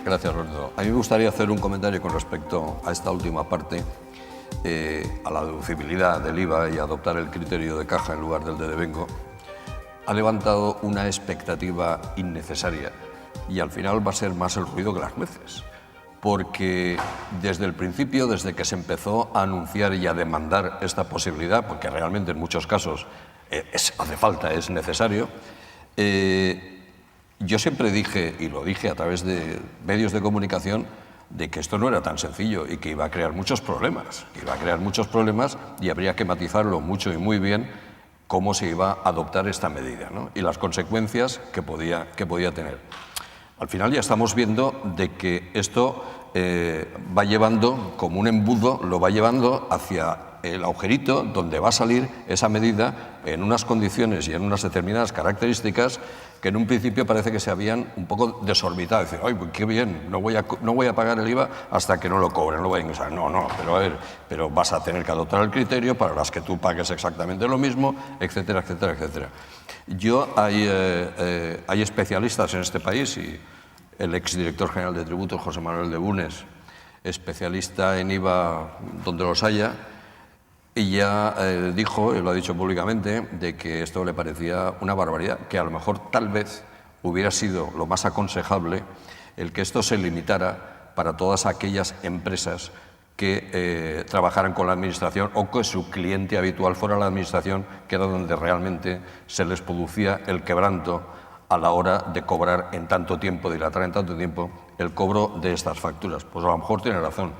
Gracias, Lorenzo. A mí me gustaría hacer un comentario con respecto a esta última parte, a la deducibilidad del IVA y adoptar el criterio de caja en lugar del de devengo. Ha levantado una expectativa innecesaria y al final va a ser más el ruido que las nueces. Porque desde el principio, desde que se empezó a anunciar y a demandar esta posibilidad, porque realmente en muchos casos hace falta, es necesario, yo siempre dije, y lo dije a través de medios de comunicación, de que esto no era tan sencillo y que iba a crear muchos problemas. Y habría que matizarlo mucho y muy bien cómo se iba a adoptar esta medida, ¿no? Y las consecuencias que podía tener. Al final ya estamos viendo de que esto va llevando, como un embudo, lo va llevando hacia el agujerito donde va a salir esa medida en unas condiciones y en unas determinadas características que en un principio parece que se habían un poco desorbitado. Decir, ¡ay, pues qué bien! No voy a pagar el IVA hasta que no lo cobren, no voy a ingresar. No, pero a ver, pero vas a tener que adoptar el criterio para las que tú pagues exactamente lo mismo, etcétera, etcétera, etcétera. Hay especialistas en este país, y el exdirector general de tributos, José Manuel de Bunes, especialista en IVA donde los haya, y ya dijo, y lo ha dicho públicamente, de que esto le parecía una barbaridad, que a lo mejor tal vez hubiera sido lo más aconsejable el que esto se limitara para todas aquellas empresas que trabajaran con la Administración o que su cliente habitual fuera la Administración, que era donde realmente se les producía el quebranto a la hora de cobrar en tanto tiempo, dilatar en tanto tiempo el cobro de estas facturas. Pues a lo mejor tiene razón.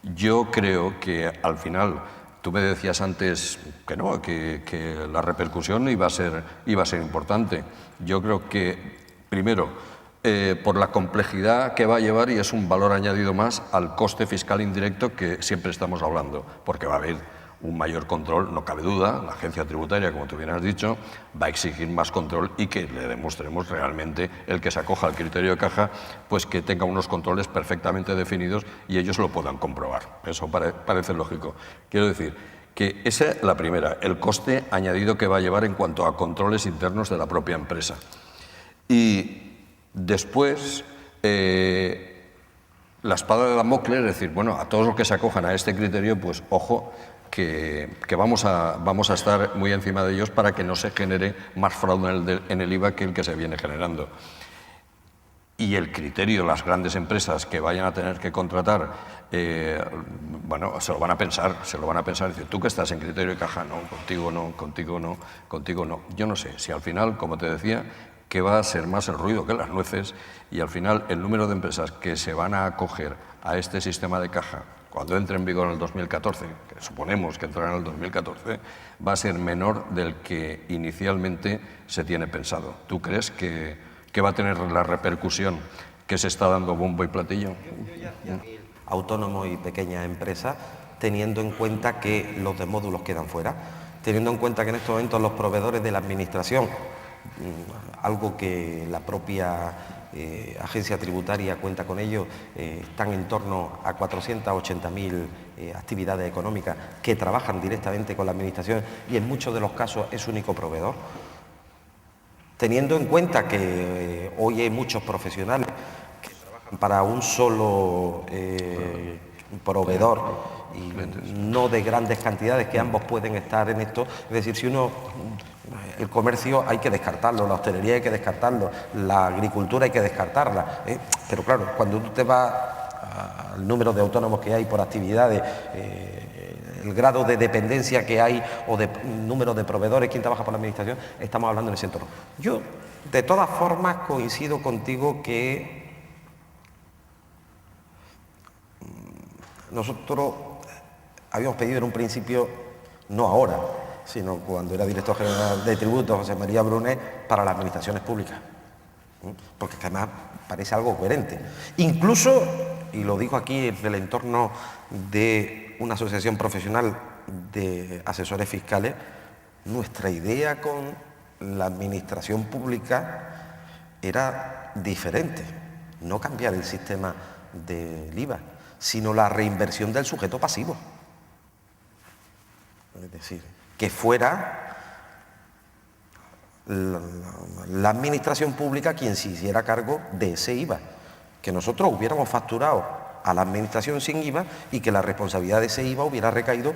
Yo creo que al final, tú me decías antes que no, que la repercusión iba a ser importante. Yo creo que, primero, por la complejidad que va a llevar, y es un valor añadido más al coste fiscal indirecto que siempre estamos hablando, porque va a haber un mayor control, no cabe duda. La agencia tributaria, como tú bien has dicho, va a exigir más control y que le demostremos realmente, el que se acoja al criterio de caja, pues que tenga unos controles perfectamente definidos y ellos lo puedan comprobar. Eso parece lógico. Quiero decir que esa es la primera, el coste añadido que va a llevar en cuanto a controles internos de la propia empresa. Y después, la espada de Damocles, es decir, bueno, a todos los que se acojan a este criterio, pues ojo, que vamos a estar muy encima de ellos para que no se genere más fraude en el IVA que el que se viene generando. Y el criterio, las grandes empresas que vayan a tener que contratar, bueno, se lo van a pensar, decir, tú que estás en criterio de caja, no, contigo no. Yo no sé si al final, como te decía, que va a ser más el ruido que las nueces, y al final el número de empresas que se van a acoger a este sistema de caja cuando entre en vigor en el 2014, que suponemos que entrará en el 2014, va a ser menor del que inicialmente se tiene pensado. ¿Tú crees que va a tener la repercusión que se está dando bombo y platillo? Autónomos y pequeñas empresas, teniendo en cuenta que los de módulos quedan fuera, teniendo en cuenta que en estos momentos los proveedores de la Administración, algo que la propia agencia tributaria cuenta con ello, están en torno a 480.000 actividades económicas que trabajan directamente con la Administración y en muchos de los casos es único proveedor. Teniendo en cuenta que hoy hay muchos profesionales que trabajan para un solo proveedor y no de grandes cantidades, que ambos pueden estar en esto, es decir, si uno... El comercio hay que descartarlo, la hostelería hay que descartarlo, la agricultura hay que descartarla, pero claro, cuando tú te vas al número de autónomos que hay por actividades, el grado de dependencia que hay o de número de proveedores, quien trabaja por la Administración, estamos hablando en ese entorno. Yo, de todas formas, coincido contigo que nosotros habíamos pedido en un principio, no ahora, sino cuando era director general de tributos, José María Brunet, para las administraciones públicas. Porque además parece algo coherente. Incluso, y lo digo aquí en el entorno de una asociación profesional de asesores fiscales, nuestra idea con la administración pública era diferente. No cambiar el sistema del IVA, sino la reinversión del sujeto pasivo. Es decir, que fuera la administración pública quien se hiciera cargo de ese IVA. que nosotros hubiéramos facturado a la administración sin IVA y que la responsabilidad de ese IVA hubiera recaído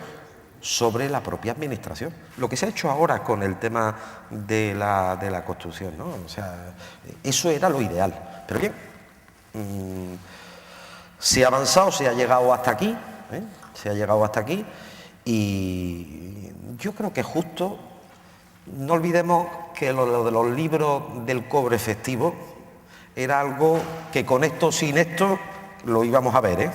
sobre la propia administración. Lo que se ha hecho ahora con el tema de la construcción, ¿no? O sea, eso era lo ideal. Pero bien, se ha avanzado, se ha llegado hasta aquí, se ha llegado hasta aquí, y yo creo que es justo. No olvidemos que lo de los libros del cobro efectivo era algo que con esto, sin esto, lo íbamos a ver,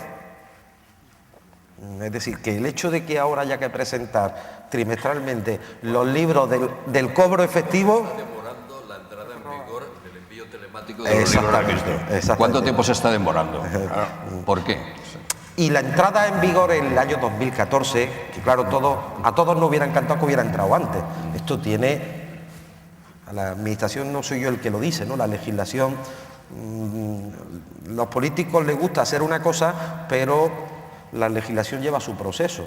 Es decir, que el hecho de que ahora haya que presentar trimestralmente los libros del cobro efectivo... Está demorando la entrada en vigor del envío telemático de los libros registrados. ¿Cuánto tiempo se está demorando? ¿Por qué? Y la entrada en vigor en el año 2014, que claro, a todos nos hubiera encantado que hubiera entrado antes. Esto tiene... A la administración no soy yo el que lo dice, ¿no? La legislación... los políticos les gusta hacer una cosa, pero la legislación lleva su proceso.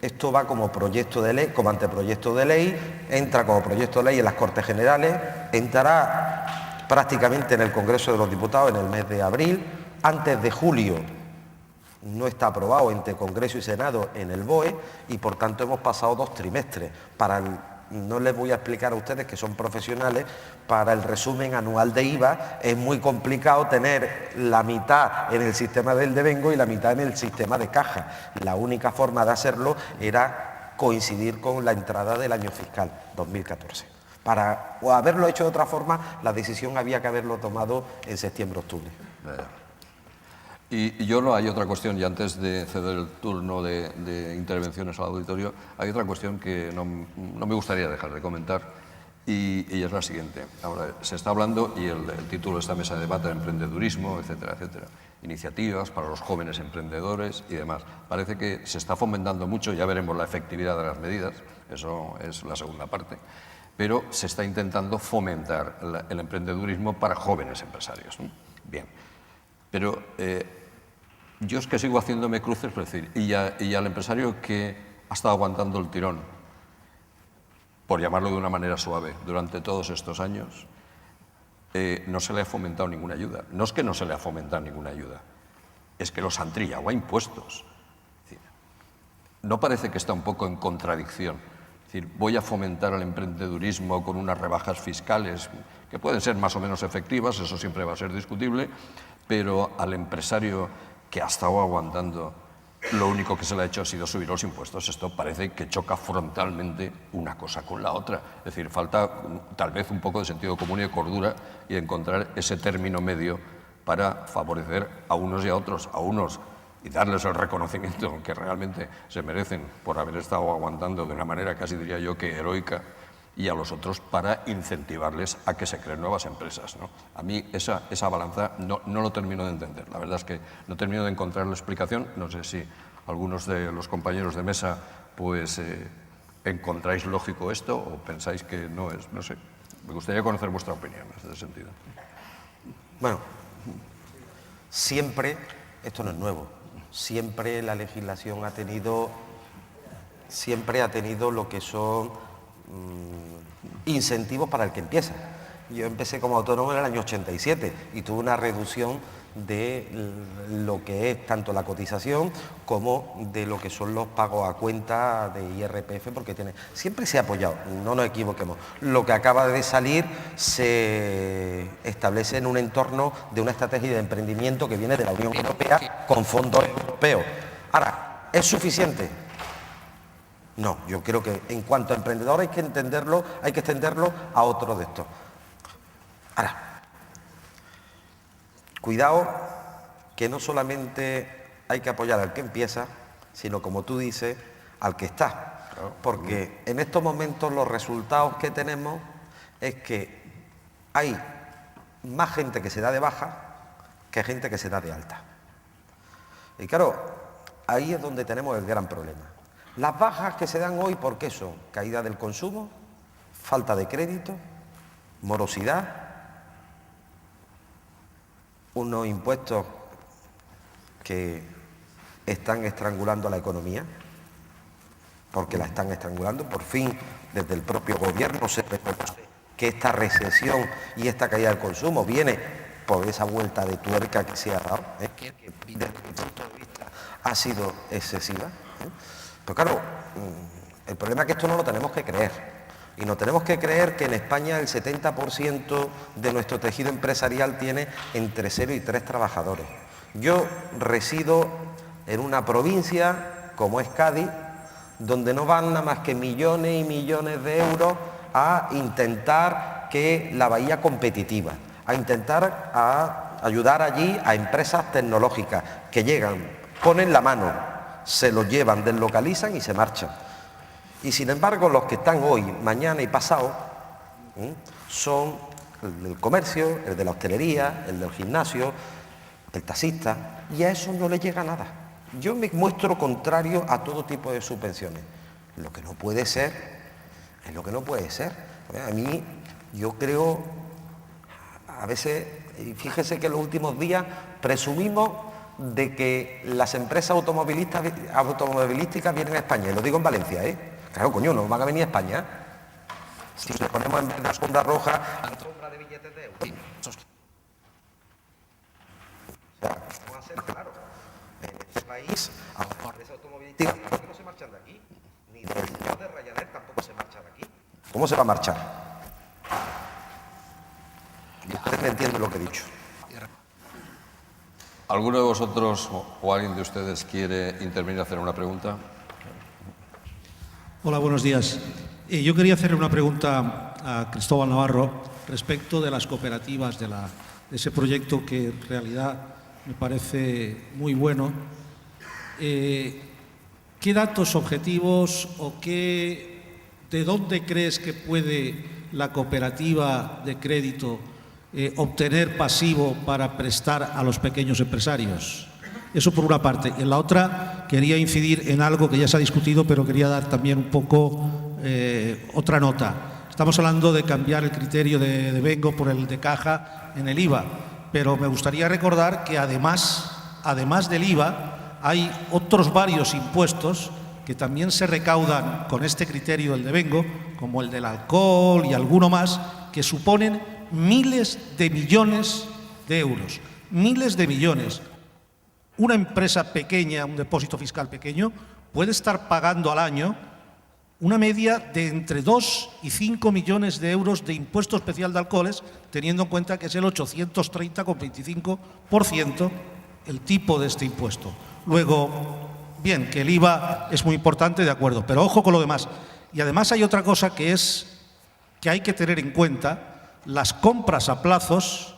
Esto va como proyecto de ley, como anteproyecto de ley, entra como proyecto de ley en las Cortes Generales, entrará prácticamente en el Congreso de los Diputados en el mes de abril, antes de julio no está aprobado entre Congreso y Senado en el BOE y por tanto hemos pasado 2 trimestres. No les voy a explicar a ustedes que son profesionales, para el resumen anual de IVA es muy complicado tener la mitad en el sistema del devengo y la mitad en el sistema de caja. La única forma de hacerlo era coincidir con la entrada del año fiscal 2014. Para haberlo hecho de otra forma, la decisión había que haberlo tomado en septiembre-octubre. Y hay otra cuestión, y antes de ceder el turno de intervenciones al auditorio, hay otra cuestión que no me gustaría dejar de comentar, y es la siguiente. Ahora, se está hablando, y el título de esta mesa de debate, emprendedurismo, etcétera, etcétera. Iniciativas para los jóvenes emprendedores y demás. Parece que se está fomentando mucho, ya veremos la efectividad de las medidas, eso es la segunda parte, pero se está intentando fomentar el emprendedurismo para jóvenes empresarios, ¿no? Bien. Pero yo es que sigo haciéndome cruces, es decir, y al empresario que ha estado aguantando el tirón, por llamarlo de una manera suave, durante todos estos años, no se le ha fomentado ninguna ayuda. No es que no se le ha fomentado ninguna ayuda, es que los han trillado a impuestos. Es decir, no parece que está un poco en contradicción. Es decir, voy a fomentar el emprendedurismo con unas rebajas fiscales que pueden ser más o menos efectivas, eso siempre va a ser discutible, pero al empresario que ha estado aguantando, lo único que se le ha hecho ha sido subir los impuestos. Esto parece que choca frontalmente una cosa con la otra. Es decir, falta tal vez un poco de sentido común y de cordura y encontrar ese término medio para favorecer a unos y a otros, a unos y darles el reconocimiento que realmente se merecen por haber estado aguantando de una manera casi diría yo que heroica, y a los otros para incentivarles a que se creen nuevas empresas, ¿no? A mí esa balanza no lo termino de entender. La verdad es que no termino de encontrar la explicación. No sé si algunos de los compañeros de mesa pues encontráis lógico esto o pensáis que no es, no sé. Me gustaría conocer vuestra opinión en ese sentido. Bueno, siempre, esto no es nuevo, siempre la legislación ha tenido lo que son incentivos para el que empieza. Yo empecé como autónomo en el año 87 y tuve una reducción de lo que es tanto la cotización como de lo que son los pagos a cuenta de IRPF, porque siempre se ha apoyado, no nos equivoquemos. Lo que acaba de salir se establece en un entorno de una estrategia de emprendimiento que viene de la Unión Europea con fondos europeos. Ahora, ¿es suficiente? No, yo creo que en cuanto a emprendedor hay que extenderlo a otros de estos. Ahora, cuidado que no solamente hay que apoyar al que empieza, sino como tú dices, al que está. Porque en estos momentos los resultados que tenemos es que hay más gente que se da de baja que gente que se da de alta. Y claro, ahí es donde tenemos el gran problema. Las bajas que se dan hoy, ¿por qué son? Caída del consumo, falta de crédito, morosidad, unos impuestos que están estrangulando a la economía, porque la están estrangulando. Por fin, desde el propio gobierno se reconoce que esta recesión y esta caída del consumo viene por esa vuelta de tuerca que se ha dado, que desde mi punto de vista ha sido excesiva. Pero claro, el problema es que esto no lo tenemos que creer. Y no tenemos que creer que en España el 70% de nuestro tejido empresarial tiene entre 0 y 3 trabajadores. Yo resido en una provincia como es Cádiz, donde no van nada más que millones y millones de euros a intentar que la bahía competitiva, a intentar ayudar allí a empresas tecnológicas que llegan, ponen la mano, se lo llevan, deslocalizan y se marchan. Y sin embargo, los que están hoy, mañana y pasado, son el del comercio, el de la hostelería, el del gimnasio, el taxista, y a eso no le llega nada. Yo me muestro contrario a todo tipo de subvenciones. Lo que no puede ser, es lo que no puede ser. A mí, yo creo, a veces, y fíjese que en los últimos días presumimos de que las empresas automovilísticas vienen a España, y lo digo en Valencia, Claro, coño, no van a venir a España. Si le ponemos en vez de la alfombra roja, alfombra de billetes de euros. O sea, vamos a ser claros. En este país, a las empresas automovilísticas no se marchan de aquí. Ni de los de Ryanair tampoco se marchan de aquí. ¿Cómo se va a marchar? Ustedes me entienden lo que he dicho. ¿Alguno de vosotros o alguien de ustedes quiere intervenir y hacer una pregunta? Hola, buenos días. Yo quería hacerle una pregunta a Cristóbal Navarro respecto de las cooperativas, de ese proyecto que en realidad me parece muy bueno. ¿Qué datos objetivos o de dónde crees que puede la cooperativa de crédito obtener pasivo para prestar a los pequeños empresarios? Eso por una parte. En la otra, quería incidir en algo que ya se ha discutido, pero quería dar también un poco otra nota. Estamos hablando de cambiar el criterio de devengo por el de caja en el IVA, pero me gustaría recordar que además del IVA, hay otros varios impuestos que también se recaudan con este criterio del devengo, como el del alcohol y alguno más, que suponen miles de millones de euros. Miles de millones. Una empresa pequeña, un depósito fiscal pequeño, puede estar pagando al año una media de entre 2 y 5 millones de euros de impuesto especial de alcoholes, teniendo en cuenta que es el 830,25% el tipo de este impuesto. Luego, bien, que el IVA es muy importante, de acuerdo, pero ojo con lo demás. Y además hay otra cosa que hay que tener en cuenta, las compras a plazos,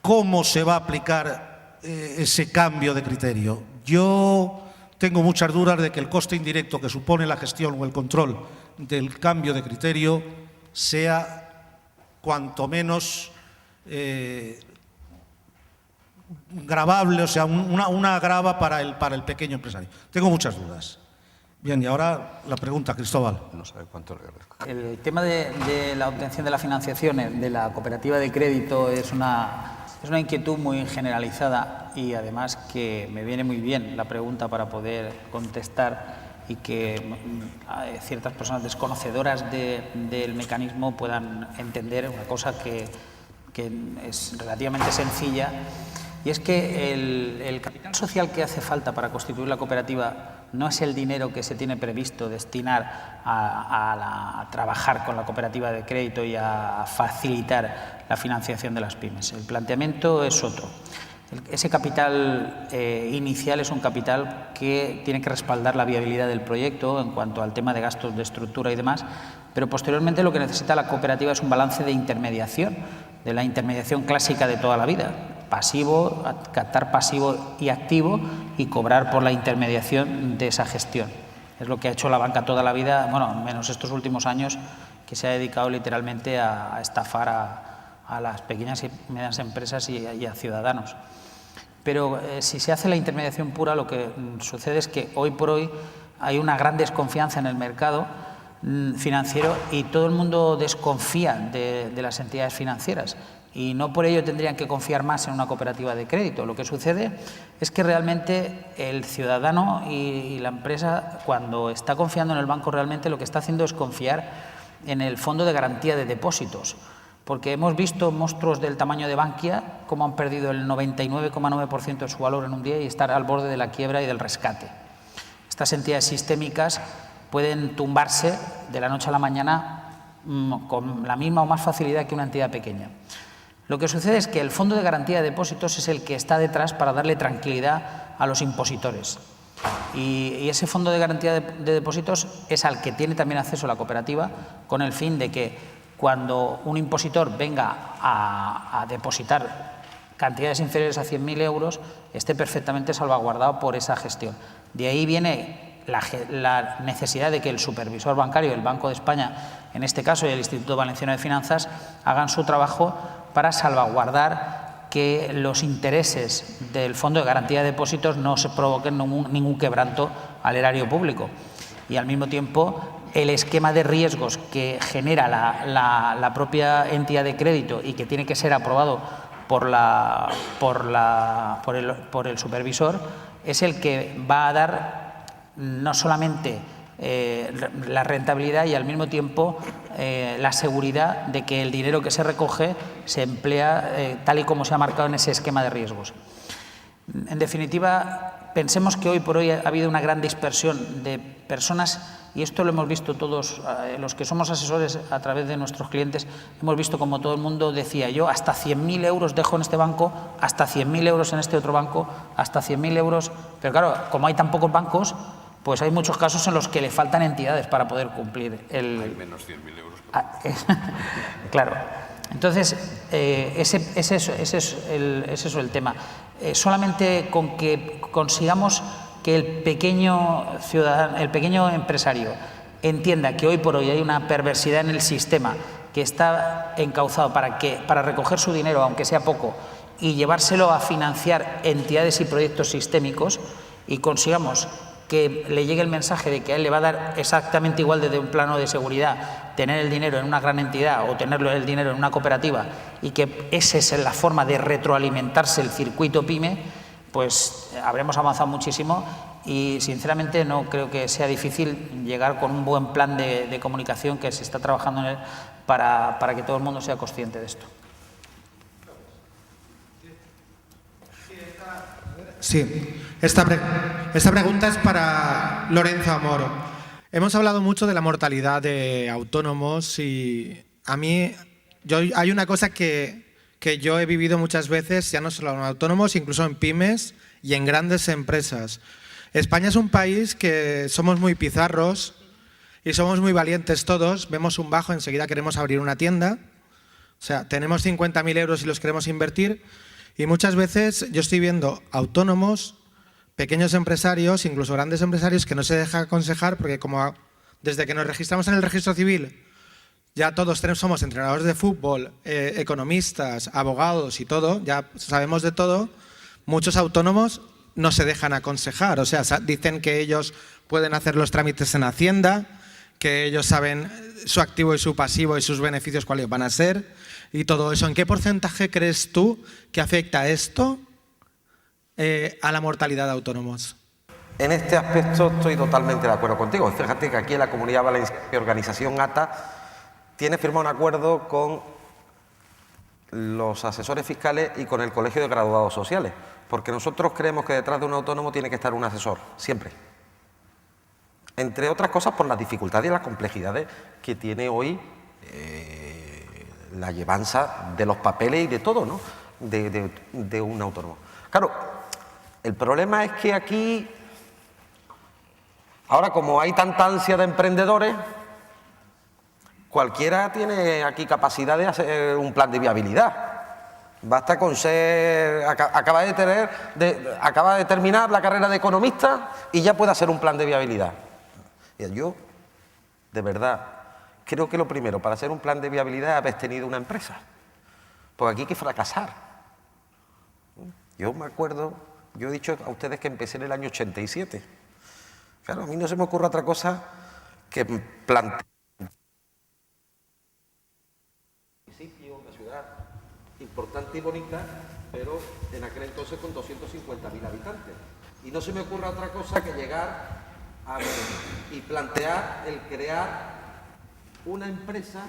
cómo se va a aplicar ese cambio de criterio. Yo tengo muchas dudas de que el coste indirecto que supone la gestión o el control del cambio de criterio sea cuanto menos gravable, o sea, una grava para el pequeño empresario. Tengo muchas dudas. Bien, y ahora la pregunta, Cristóbal. No sabe cuánto le agradezco. El tema de la obtención de la financiación de la cooperativa de crédito es una inquietud muy generalizada y además que me viene muy bien la pregunta para poder contestar y que ciertas personas desconocedoras del mecanismo puedan entender una cosa que es relativamente sencilla, y es que el capital social que hace falta para constituir la cooperativa no es el dinero que se tiene previsto destinar a trabajar con la cooperativa de crédito y a facilitar la financiación de las pymes. El planteamiento es otro. Ese capital inicial es un capital que tiene que respaldar la viabilidad del proyecto en cuanto al tema de gastos de estructura y demás, pero posteriormente lo que necesita la cooperativa es un balance de intermediación, de la intermediación clásica de toda la vida. Pasivo, captar pasivo y activo y cobrar por la intermediación de esa gestión. Es lo que ha hecho la banca toda la vida, bueno, menos estos últimos años, que se ha dedicado literalmente a estafar a las pequeñas y medianas empresas y a ciudadanos. Pero si se hace la intermediación pura, lo que sucede es que hoy por hoy hay una gran desconfianza en el mercado financiero y todo el mundo desconfía de las entidades financieras. Y no por ello tendrían que confiar más en una cooperativa de crédito. Lo que sucede es que realmente el ciudadano y la empresa, cuando está confiando en el banco, realmente lo que está haciendo es confiar en el fondo de garantía de depósitos. porque hemos visto monstruos del tamaño de Bankia cómo han perdido el 99,9% de su valor en un día y estar al borde de la quiebra y del rescate. Estas entidades sistémicas pueden tumbarse de la noche a la mañana con la misma o más facilidad que una entidad pequeña. Lo que sucede es que el Fondo de Garantía de Depósitos es el que está detrás para darle tranquilidad a los impositores. Y ese Fondo de Garantía de Depósitos es al que tiene también acceso la cooperativa, con el fin de que cuando un impositor venga a depositar cantidades inferiores a 100.000 euros, esté perfectamente salvaguardado por esa gestión. De ahí viene la necesidad de que el supervisor bancario, el Banco de España, en este caso, y el Instituto Valenciano de Finanzas, hagan su trabajo para salvaguardar que los intereses del Fondo de Garantía de Depósitos no se provoquen ningún quebranto al erario público. Y al mismo tiempo, el esquema de riesgos que genera la propia entidad de crédito y que tiene que ser aprobado por el supervisor es el que va a dar no solamente la rentabilidad y al mismo tiempo la seguridad de que el dinero que se recoge se emplea tal y como se ha marcado en ese esquema de riesgos. En definitiva, pensemos que hoy por hoy ha habido una gran dispersión de personas, y esto lo hemos visto todos los que somos asesores a través de nuestros clientes, hemos visto como todo el mundo decía: yo hasta 100.000 euros dejo en este banco, hasta 100.000 euros en este otro banco, hasta 100.000 euros. Pero claro, como hay tan pocos bancos, pues hay muchos casos en los que le faltan entidades para poder cumplir el... Hay menos 100.000 euros. Claro. Entonces, ese es el tema. Solamente con que consigamos que el pequeño ciudadano, el pequeño empresario entienda que hoy por hoy hay una perversidad en el sistema que está encauzado para recoger su dinero, aunque sea poco, y llevárselo a financiar entidades y proyectos sistémicos, y consigamos que le llegue el mensaje de que a él le va a dar exactamente igual desde un plano de seguridad tener el dinero en una gran entidad o tenerlo el dinero en una cooperativa, y que esa es la forma de retroalimentarse el circuito PYME, pues habremos avanzado muchísimo, y sinceramente no creo que sea difícil llegar con un buen plan de comunicación que se está trabajando en él para que todo el mundo sea consciente de esto. Sí, esta pregunta es para Lorenzo Amoro. Hemos hablado mucho de la mortalidad de autónomos y a mí hay una cosa que yo he vivido muchas veces, ya no solo en autónomos, incluso en pymes y en grandes empresas. España es un país que somos muy pizarros y somos muy valientes todos. Vemos un bajo, enseguida queremos abrir una tienda. O sea, tenemos 50.000 euros y los queremos invertir. Y muchas veces yo estoy viendo autónomos, pequeños empresarios, incluso grandes empresarios, que no se deja aconsejar porque como desde que nos registramos en el registro civil ya todos somos entrenadores de fútbol, economistas, abogados y todo, ya sabemos de todo, muchos autónomos no se dejan aconsejar. O sea, dicen que ellos pueden hacer los trámites en Hacienda, que ellos saben su activo y su pasivo y sus beneficios cuáles van a ser y todo eso. ¿En qué porcentaje crees tú que afecta esto a la mortalidad de autónomos? En este aspecto estoy totalmente de acuerdo contigo. Fíjate que aquí en la Comunidad Valenciana, la organización ATA tiene firmado un acuerdo con los asesores fiscales y con el Colegio de Graduados Sociales, porque nosotros creemos que detrás de un autónomo tiene que estar un asesor, siempre. Entre otras cosas por las dificultades y las complejidades que tiene hoy la llevanza de los papeles y de todo, ¿no? de un autónomo. Claro, el problema es que aquí, ahora como hay tanta ansia de emprendedores, cualquiera tiene aquí capacidad de hacer un plan de viabilidad. Basta con ser, acaba de terminar la carrera de economista y ya puede hacer un plan de viabilidad. Yo, de verdad, creo que lo primero para hacer un plan de viabilidad es haber tenido una empresa. Porque aquí hay que fracasar. Yo me acuerdo, yo he dicho a ustedes que empecé en el año 87. Claro, a mí no se me ocurre otra cosa que plantear una ciudad importante y bonita, pero en aquel entonces con 250.000 habitantes. Y no se me ocurre otra cosa que llegar a ver y plantear el crear una empresa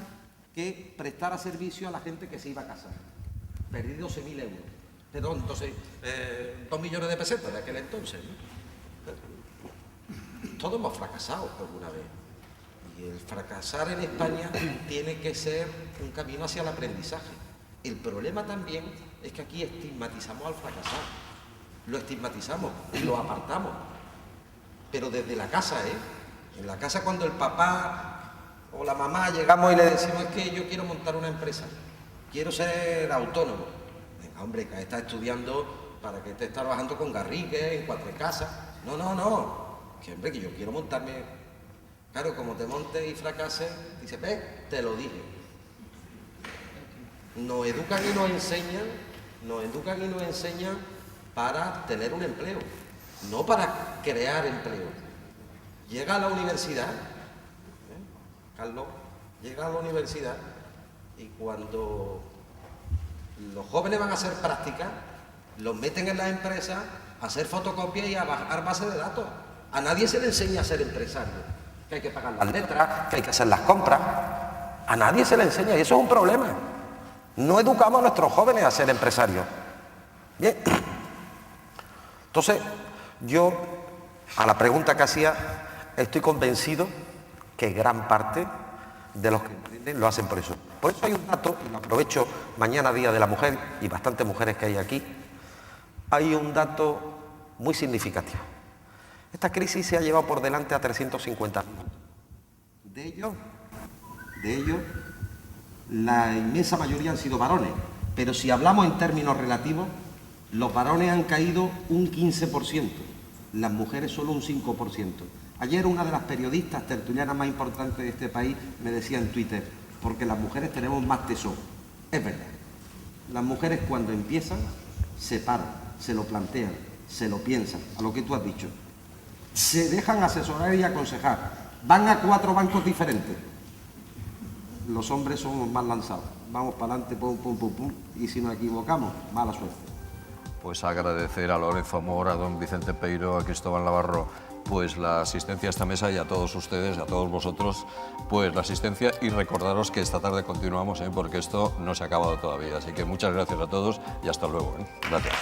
que prestara servicio a la gente que se iba a casar. Perdí 12.000 euros. Perdón, 2 millones de pesetas de aquel entonces, ¿no? Todos hemos fracasado alguna vez. Y el fracasar en España tiene que ser un camino hacia el aprendizaje. El problema también es que aquí estigmatizamos al fracasar. Lo estigmatizamos y lo apartamos. Pero desde la casa, En la casa, cuando el papá o la mamá llegamos y le decimos, es que yo quiero montar una empresa, quiero ser autónomo. Venga, hombre, que estás estudiando para que estés trabajando con Garrigue, en Cuatro Casas. No. Que hombre, que yo quiero montarme. Claro, como te montes y fracases, dices, ve, te lo dije. Nos educan y nos enseñan para tener un empleo, no para crear empleo. Llega a la universidad, Carlos, llega a la universidad y cuando los jóvenes van a hacer prácticas, los meten en las empresas a hacer fotocopias y a bajar bases de datos. A nadie se le enseña a ser empresario, que hay que pagar las letras, que hay que hacer las compras. A nadie se le enseña y eso es un problema. No educamos a nuestros jóvenes a ser empresarios. Bien. Entonces, yo, a la pregunta que hacía, estoy convencido que gran parte de los que emprenden lo hacen por eso. Por eso hay un dato, y lo aprovecho mañana, Día de la Mujer, y bastantes mujeres que hay aquí, hay un dato muy significativo. Esta crisis se ha llevado por delante a 350. De ellos, la inmensa mayoría han sido varones, pero si hablamos en términos relativos, los varones han caído un 15%, las mujeres solo un 5%. Ayer una de las periodistas tertulianas más importantes de este país me decía en Twitter, porque las mujeres tenemos más tesón. Es verdad, las mujeres cuando empiezan se paran, se lo plantean, se lo piensan, a lo que tú has dicho. Se dejan asesorar y aconsejar, van a 4 bancos diferentes. Los hombres somos más lanzados, vamos para adelante, pum, y si nos equivocamos, mala suerte. Pues agradecer a Lorenzo Amor, a don Vicente Peiro, a Cristóbal Navarro, pues la asistencia a esta mesa y a todos ustedes, a todos vosotros, pues la asistencia y recordaros que esta tarde continuamos, porque esto no se ha acabado todavía. Así que muchas gracias a todos y hasta luego. Gracias.